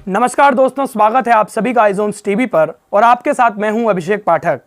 नमस्कार दोस्तों, स्वागत है आप सभी का आइजोन्स टीवी पर और आपके साथ मैं हूं अभिषेक पाठक।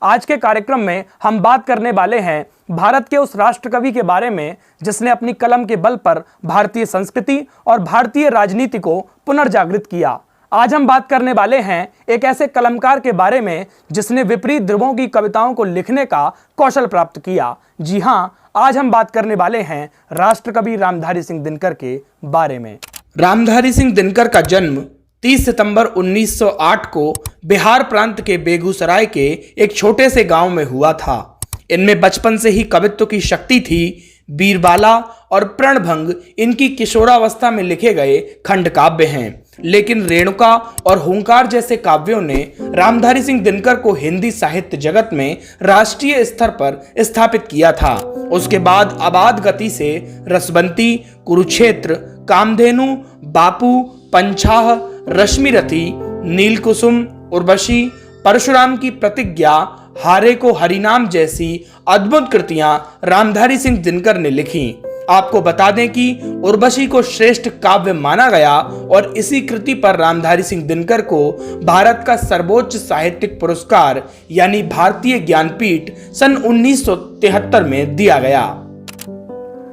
आज के कार्यक्रम में हम बात करने वाले हैं भारत के उस राष्ट्रकवि के बारे में जिसने अपनी कलम के बल पर भारतीय संस्कृति और भारतीय राजनीति को पुनर्जागृत किया। आज हम बात करने वाले हैं एक ऐसे कलमकार के बारे में जिसने विपरीत ध्रुवों की कविताओं को लिखने का कौशल प्राप्त किया। जी हां, आज हम बात करने वाले हैं राष्ट्रकवि रामधारी सिंह दिनकर के बारे में। रामधारी सिंह दिनकर का जन्म 30 सितंबर 1908 को बिहार प्रांत के बेगूसराय के एक छोटे से गांव में हुआ था। इनमें बचपन से ही कवित्व की शक्ति थी। बीरबाला और प्रणभंग इनकी किशोरावस्था में लिखे गए खंड काव्य हैं, लेकिन रेणुका और हुंकार जैसे काव्यों ने रामधारी सिंह दिनकर को हिंदी साहित्य जगत में राष्ट्रीय स्तर पर स्थापित किया था। उसके बाद आबाद गति से रसबंती, कुरुक्षेत्र, कामधेनु, बापू, पंचाह, रश्मिरथी, नीलकुसुम, उर्वशी, परशुराम की प्रतिज्ञा, हारे को हरिनाम जैसी अद्भुत कृतियां रामधारी सिंह दिनकर ने लिखी। आपको बता दें कि उर्वशी को श्रेष्ठ काव्य माना गया और इसी कृति पर रामधारी सिंह दिनकर को भारत का सर्वोच्च साहित्यिक पुरस्कार यानी भारतीय ज्ञानपीठ सन 1973 में दिया गया।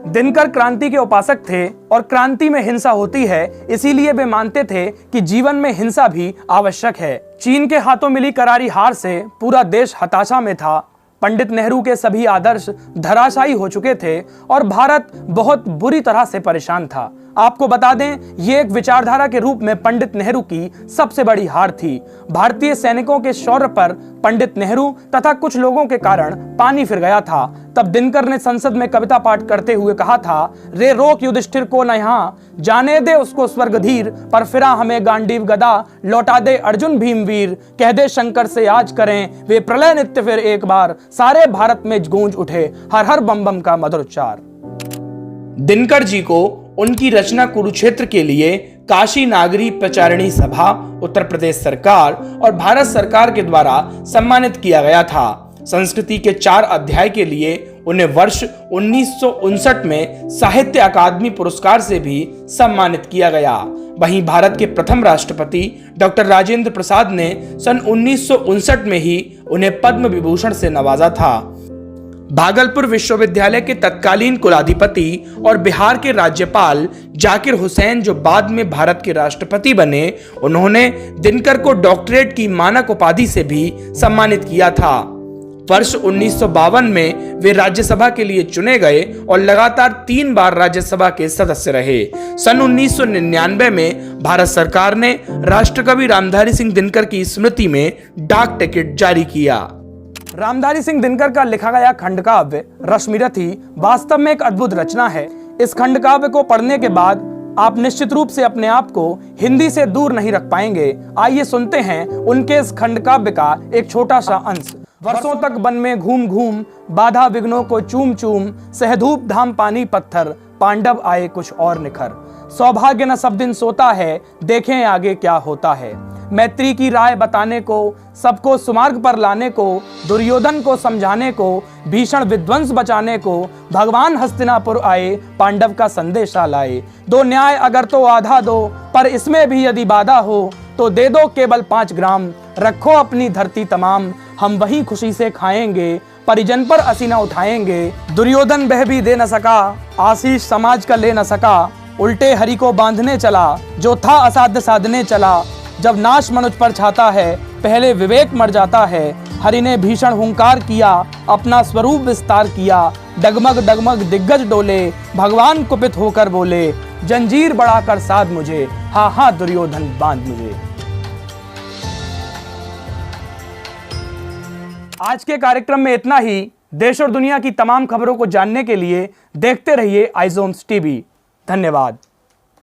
दिनकर क्रांति के उपासक थे और क्रांति में हिंसा होती है, इसीलिए वे मानते थे कि जीवन में हिंसा भी आवश्यक है। चीन के हाथों मिली करारी हार से पूरा देश हताशा में था। पंडित नेहरू के सभी आदर्श धराशायी हो चुके थे और भारत बहुत बुरी तरह से परेशान था। आपको बता दें, ये एक विचारधारा के रूप में पंडित नेहरू की सबसे बड़ी हार थी। भारतीय सैनिकों के शौर्य पर पंडित नेहरू तथा कुछ लोगों के कारण पानी फिर गया था। तब दिनकर ने संसद में कविता पाठ करते हुए कहा था, रे रोक युधिष्ठिर को न यहाँ, जाने दे उसको स्वर्गधीर, पर फिरा हमें गांडीव गदा, लौटा दे अर्जुन भीमवीर, कह दे शंकर से आज करें वे प्रलय नित्य फिर एक बार, सारे भारत में गूंज उठे हर हर बम बम का मधुर उच्चार। दिनकर जी को उनकी रचना कुरुक्षेत्र के लिए काशी नागरी प्रचारिणी सभा, उत्तर प्रदेश सरकार और भारत सरकार के द्वारा सम्मानित किया गया था। संस्कृति के 4 अध्याय के लिए उन्हें वर्ष 1959 में साहित्य अकादमी पुरस्कार से भी सम्मानित किया गया। वहीं भारत के प्रथम राष्ट्रपति डॉक्टर राजेंद्र प्रसाद ने सन 1959 में ही उन्हें पद्म विभूषण से नवाजा था। भागलपुर विश्वविद्यालय के तत्कालीन कुलाधिपति और बिहार के राज्यपाल जाकिर हुसैन, जो बाद में भारत के राष्ट्रपति बने, उन्होंने दिनकर को डॉक्टरेट की मानक उपाधि से भी सम्मानित किया था। वर्ष 1952 में वे राज्यसभा के लिए चुने गए और लगातार 3 बार राज्यसभा के सदस्य रहे। सन 1999 में भारत सरकार ने राष्ट्रकवि रामधारी सिंह दिनकर की स्मृति में डाक टिकट जारी किया। रामधारी सिंह दिनकर का लिखा गया खंड काव्य रश्मिरथी वास्तव में एक अद्भुत रचना है। इस खंड काव्य को पढ़ने के बाद आप निश्चित रूप से अपने आप को हिंदी से दूर नहीं रख पाएंगे। आइए सुनते हैं उनके इस खंड काव्य का एक छोटा सा अंश। वर्षों तक वन में घूम घूम, बाधा विघ्नों को चूम चूम, सहधूप धाम पानी पत्थर, पांडव आए कुछ और निखर। सौभाग्य न सब दिन सोता है, देखें आगे क्या होता है। मैत्री की राय बताने को, सबको सुमार्ग पर लाने को, दुर्योधन को समझाने को, भीषण विध्वंस बचाने को, भगवान हस्तिनापुर आए, पांडव का संदेशा लाए। दो न्याय अगर तो आधा दो, पर इसमें भी यदि बाधा हो, तो दे दो केवल 5 ग्राम, रखो अपनी धरती तमाम, हम वही खुशी से खाएंगे, परिजन पर असीना उठाएंगे। दुर्योधन वह भी दे न सका, आशीष समाज का ले न सका, उल्टे हरि को बांधने चला, जो था असाध्य साधने चला। जब नाश मनुष्य पर छाता है, पहले विवेक मर जाता है। हरि ने भीषण हुंकार किया, अपना स्वरूप विस्तार किया। डगमग डगमग दिग्गज डोले, भगवान कुपित होकर बोले, जंजीर बढ़ाकर साध मुझे, हा हा दुर्योधन बांध मुझे। आज के कार्यक्रम में इतना ही। देश और दुनिया की तमाम खबरों को जानने के लिए देखते रहिए आइजोन्स टीवी। धन्यवाद।